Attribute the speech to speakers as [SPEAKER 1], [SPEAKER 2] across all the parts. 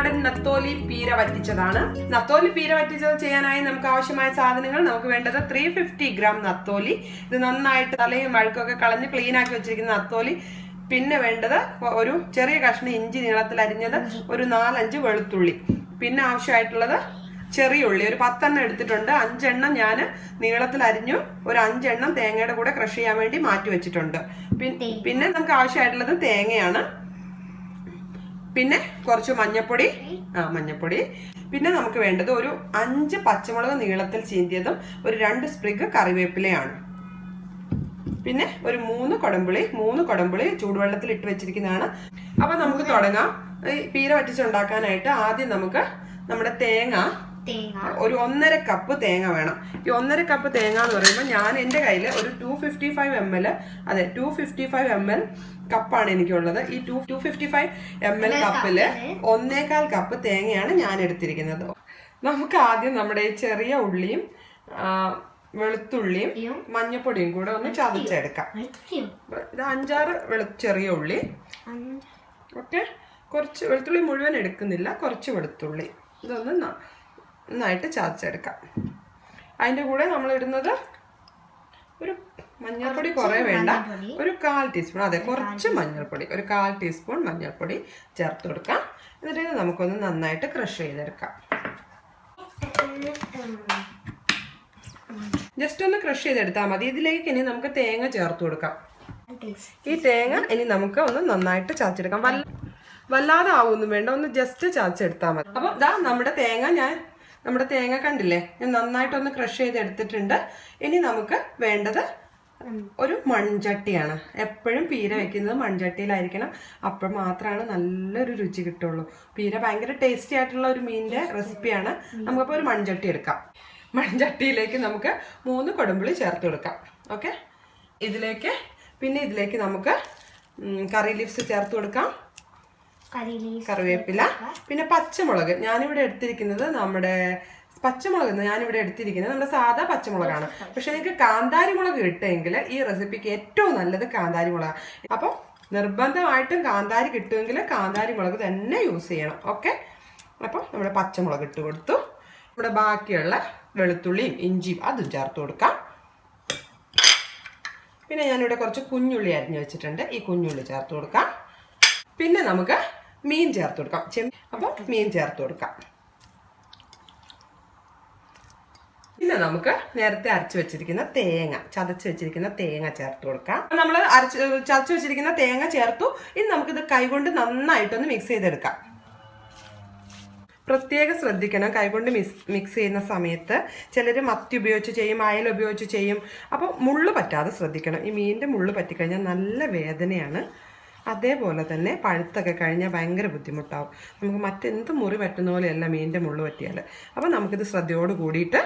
[SPEAKER 1] നാടൻ നത്തോലി പീര വറ്റിച്ചതാണ്. നത്തോലി പീര വറ്റിച്ചത് ചെയ്യാനായി നമുക്ക് ആവശ്യമായ സാധനങ്ങൾ നമുക്ക് വേണ്ടത് 350 ഗ്രാം നത്തോലി. ഇത് നന്നായിട്ട് തലയും വഴുക്കൊക്കെ കളഞ്ഞ് ക്ലീൻ ആക്കി വെച്ചിരിക്കുന്ന നത്തോലി. പിന്നെ വേണ്ടത് ഒരു ചെറിയ കഷ്ണം ഇഞ്ചി നീളത്തിൽ അരിഞ്ഞത്, ഒരു 4-5 വെളുത്തുള്ളി. പിന്നെ ആവശ്യമായിട്ടുള്ളത് ചെറിയ ഉള്ളി ഒരു 10 എണ്ണം എടുത്തിട്ടുണ്ട്. 5 എണ്ണം ഞാൻ നീളത്തിൽ അരിഞ്ഞു, ഒരു 5 എണ്ണം തേങ്ങയുടെ കൂടെ ക്രഷ് ചെയ്യാൻ വേണ്ടി മാറ്റി വെച്ചിട്ടുണ്ട്. പിന്നെ നമുക്ക് ആവശ്യമായിട്ടുള്ളത് തേങ്ങയാണ്. പിന്നെ കുറച്ച് മഞ്ഞപ്പൊടി. പിന്നെ നമുക്ക് വേണ്ടത് ഒരു 5 പച്ചമുളക് നീളത്തിൽ ചീന്തിയതും ഒരു 2 സ്പ്രിഗ് കറിവേപ്പിലയാണ്. പിന്നെ ഒരു 3 കൊടമ്പുളി ചൂടുവെള്ളത്തിൽ ഇട്ട് വെച്ചിരിക്കുന്നതാണ്. അപ്പൊ നമുക്ക് തുടങ്ങാം. ഈ പീര വറ്റിച്ചുണ്ടാക്കാനായിട്ട് ആദ്യം നമുക്ക് നമ്മുടെ തേങ്ങ ഒരു 1.5 കപ്പ് തേങ്ങ വേണം. ഈ 1.5 കപ്പ് തേങ്ങ എന്ന് പറയുമ്പോൾ ഞാൻ എൻ്റെ കയ്യിൽ ഒരു 255 ml, അതെ 255 ml കപ്പാണ് എനിക്കുള്ളത്. ഈ 255 ml കപ്പില് 1.25 കപ്പ് തേങ്ങയാണ് ഞാൻ എടുത്തിരിക്കുന്നത്. നമുക്ക് ആദ്യം നമ്മുടെ ഈ ചെറിയ ഉള്ളിയും വെളുത്തുള്ളിയും മഞ്ഞപ്പൊടിയും കൂടെ ഒന്ന് ചതച്ചെടുക്കാം. ഇത് 5-6 ചെറിയ ഉള്ളി. ഓക്കെ, കുറച്ച് വെളുത്തുള്ളി മുഴുവൻ എടുക്കുന്നില്ല, കുറച്ച് വെളുത്തുള്ളി. ഇതൊന്ന് നന്നായിട്ട് ചതച്ചെടുക്കാം. അതിൻ്റെ കൂടെ നമ്മൾ ഇടുന്നത് ഒരു മഞ്ഞൾപ്പൊടി കുറേ വേണ്ട, ഒരു 1/4 ടീസ്പൂൺ, അതെ കുറച്ച് മഞ്ഞൾപ്പൊടി, ഒരു 1/4 ടീസ്പൂൺ മഞ്ഞൾപ്പൊടി ചേർത്ത് കൊടുക്കാം. എന്നിട്ട് ഇത് നമുക്കൊന്ന് നന്നായിട്ട് ക്രഷ് ചെയ്തെടുക്കാം. ജസ്റ്റ് ഒന്ന് ക്രഷ് ചെയ്തെടുത്താൽ മതി. ഇതിലേക്ക് ഇനി നമുക്ക് തേങ്ങ ചേർത്ത് കൊടുക്കാം. ഈ തേങ്ങ ഇനി നമുക്ക് ഒന്ന് നന്നായിട്ട് ചതച്ചെടുക്കാം. വല്ലാതെ ആവൊന്നും വേണ്ട, ഒന്ന് ജസ്റ്റ് ചതച്ചെടുത്താൽ മതി. അപ്പൊ ഇതാ നമ്മുടെ തേങ്ങ കണ്ടില്ലേ, ഞാൻ നന്നായിട്ടൊന്ന് ക്രഷ് ചെയ്തെടുത്തിട്ടുണ്ട്. ഇനി നമുക്ക് വേണ്ടത് ഒരു മൺചട്ടിയാണ്. എപ്പോഴും പീര വെക്കുന്നത് മൺചട്ടിയിലായിരിക്കണം, അപ്പോൾ മാത്രമാണ് നല്ലൊരു രുചി കിട്ടുള്ളൂ. പീര ഭയങ്കര ടേസ്റ്റി ആയിട്ടുള്ള ഒരു മീനിന്റെ റെസിപ്പിയാണ്. നമുക്കപ്പോൾ ഒരു മൺചട്ടി എടുക്കാം. മൺചട്ടിയിലേക്ക് നമുക്ക് 3 കൊടമ്പുളി ചേർത്ത് കൊടുക്കാം. ഓക്കെ, ഇതിലേക്ക് നമുക്ക് കറി ലീവ്സ് ചേർത്ത് കൊടുക്കാം, കറിവേപ്പില, പിന്നെ പച്ചമുളക്. ഞാനിവിടെ എടുത്തിരിക്കുന്നത് നമ്മുടെ സാധാ പച്ചമുളകാണ്. പക്ഷെ നിങ്ങൾക്ക് കാന്താരി മുളക് കിട്ടുമെങ്കിൽ ഈ റെസിപ്പിക്ക് ഏറ്റവും നല്ലത് കാന്താരി മുളകാണ്. അപ്പോൾ നിർബന്ധമായിട്ടും കാന്താരി കിട്ടുമെങ്കിൽ കാന്താരി മുളക് തന്നെ യൂസ് ചെയ്യണം. ഓക്കെ, അപ്പോൾ നമ്മുടെ പച്ചമുളക് ഇട്ട് കൊടുത്തു. നമ്മുടെ ബാക്കിയുള്ള വെളുത്തുള്ളിയും ഇഞ്ചിയും അതും ചേർത്ത് കൊടുക്കാം. പിന്നെ ഞാനിവിടെ കുറച്ച് കുഞ്ഞുള്ളി അരിഞ്ഞു വെച്ചിട്ടുണ്ട്, ഈ കുഞ്ഞുള്ളി ചേർത്ത് കൊടുക്കാം. പിന്നെ നമുക്ക് മീൻ ചേർത്ത് കൊടുക്കാം. അപ്പോൾ മീൻ ചേർത്ത് കൊടുക്കാം. പിന്നെ നമുക്ക് നേരത്തെ അരച്ചു വെച്ചിരിക്കുന്ന ചതച്ച് വെച്ചിരിക്കുന്ന തേങ്ങ ചേർത്ത് കൊടുക്കാം. നമ്മൾ ചതച്ച് വെച്ചിരിക്കുന്ന തേങ്ങ ചേർത്തു. ഇനി നമുക്കിത് കൈകൊണ്ട് നന്നായിട്ടൊന്ന് മിക്സ് ചെയ്തെടുക്കാം. പ്രത്യേകം ശ്രദ്ധിക്കണം, കൈകൊണ്ട് മിക്സ് ചെയ്യുന്ന സമയത്ത് ചിലർ മത്തി ഉപയോഗിച്ച് ചെയ്യും, അയല ഉപയോഗിച്ച് ചെയ്യും. അപ്പോൾ മുള്ള് പറ്റാതെ ശ്രദ്ധിക്കണം. ഈ മീനിൻ്റെ മുള്ള് പറ്റിക്കഴിഞ്ഞാൽ നല്ല വേദനയാണ്. അതേപോലെ തന്നെ പഴുത്തൊക്കെ കഴിഞ്ഞാൽ ഭയങ്കര ബുദ്ധിമുട്ടാവും. നമുക്ക് മറ്റെന്ത് മുറി പറ്റുന്ന പോലെയല്ല മീനിൻ്റെ മുള്ള് പറ്റിയാൽ. അപ്പോൾ നമുക്കിത് ശ്രദ്ധയോട് കൂടിയിട്ട്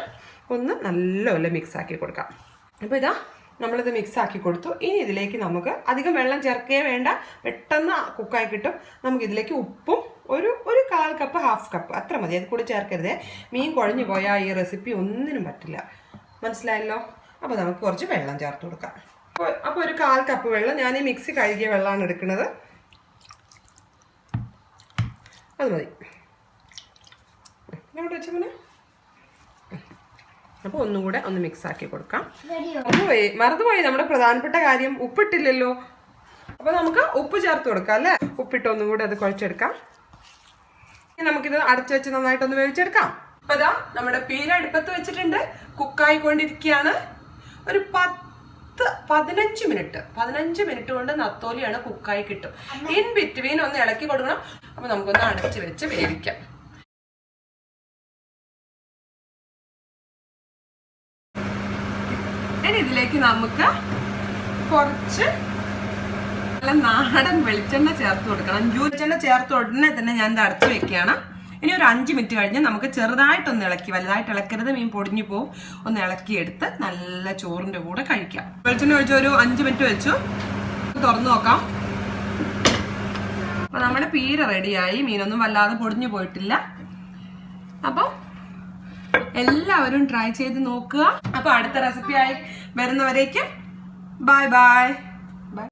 [SPEAKER 1] ഒന്ന് നല്ലപോലെ മിക്സാക്കി കൊടുക്കാം. അപ്പോൾ ഇതാ നമ്മളിത് മിക്സാക്കി കൊടുത്തു. ഇനി ഇതിലേക്ക് നമുക്ക് അധികം വെള്ളം ചേർക്കേ വേണ്ട, പെട്ടെന്ന് കുക്കായി കിട്ടും. നമുക്കിതിലേക്ക് ഉപ്പും ഒരു 1/4 കപ്പ് 1/2 കപ്പ് അത്ര മതി, അത് കൂടി ചേർക്കരുതേ. മീൻ കുഴഞ്ഞു പോയാൽ ഈ റെസിപ്പി ഒന്നിനും പറ്റില്ല. മനസ്സിലായല്ലോ? അപ്പോൾ നമുക്ക് കുറച്ച് വെള്ളം ചേർത്ത് കൊടുക്കാം. അപ്പോൾ ഒരു 1/4 കപ്പ് വെള്ളം, ഞാൻ ഈ മിക്സി കഴുകിയ വെള്ളമാണ് എടുക്കുന്നത്, അത് മതി. എവിടെ വെച്ചങ്ങനെ അപ്പോൾ ഒന്നും കൂടെ ഒന്ന് മിക്സാക്കി കൊടുക്കാം. മറന്നുപോയി നമ്മുടെ പ്രധാനപ്പെട്ട കാര്യം, ഉപ്പിട്ടില്ലല്ലോ. അപ്പോൾ നമുക്ക് ഉപ്പ് ചേർത്ത് കൊടുക്കാം അല്ലേ? ഉപ്പിട്ട് ഒന്നും കൂടെ അത് കുഴച്ചെടുക്കാം. നമുക്കിത് അടച്ചു വെച്ച് നന്നായിട്ടൊന്ന് വേവിച്ചെടുക്കാം. അപ്പോൾ ഇതാ നമ്മുടെ പീര അടുപ്പത്ത് വെച്ചിട്ടുണ്ട്, കുക്കായിക്കൊണ്ടിരിക്കുകയാണ്. ഒരു 15 മിനിറ്റ് കൊണ്ട് നത്തോലിയാണ് കുക്കായി കിട്ടും. ഇൻ ബിറ്റ്വീൻ ഒന്ന് ഇളക്കി കൊടുക്കണം. അപ്പോൾ നമുക്കൊന്ന് അടച്ചു വെച്ച് വേവിക്കാം. ഇനി ഇതിലേക്ക് നമുക്ക് കുറച്ച് നല്ല നാടൻ വെളിച്ചെണ്ണ ചേർത്ത് കൊടുക്കണം. വെളിച്ചെണ്ണ ചേർത്ത് ഉടനെ തന്നെ ഞാൻ ഇത് അടച്ചു വെക്കുകയാണ്. ഇനി ഒരു 5 മിനിറ്റ് കഴിഞ്ഞ് നമുക്ക് ചെറുതായിട്ടൊന്ന് ഇളക്കി, വലുതായിട്ട് ഇളക്കരുത്, മീൻ പൊടിഞ്ഞു പോവും, ഒന്ന് ഇളക്കിയെടുത്ത് നല്ല ചോറിൻ്റെ കൂടെ കഴിക്കാം. വെളിച്ചെണ്ണ ഒഴിച്ച് ഒരു 5 മിനിറ്റ് വെച്ചു, തുറന്നു നോക്കാം. അപ്പോൾ നമ്മുടെ പീര റെഡിയായി. മീനൊന്നും വല്ലാതെ പൊടിഞ്ഞു പോയിട്ടില്ല. അപ്പോൾ എല്ലാവരും ട്രൈ ചെയ്ത് നോക്കുക. അപ്പോൾ അടുത്ത റെസിപ്പിയായി വരുന്നവരേക്കും ബൈ ബൈ.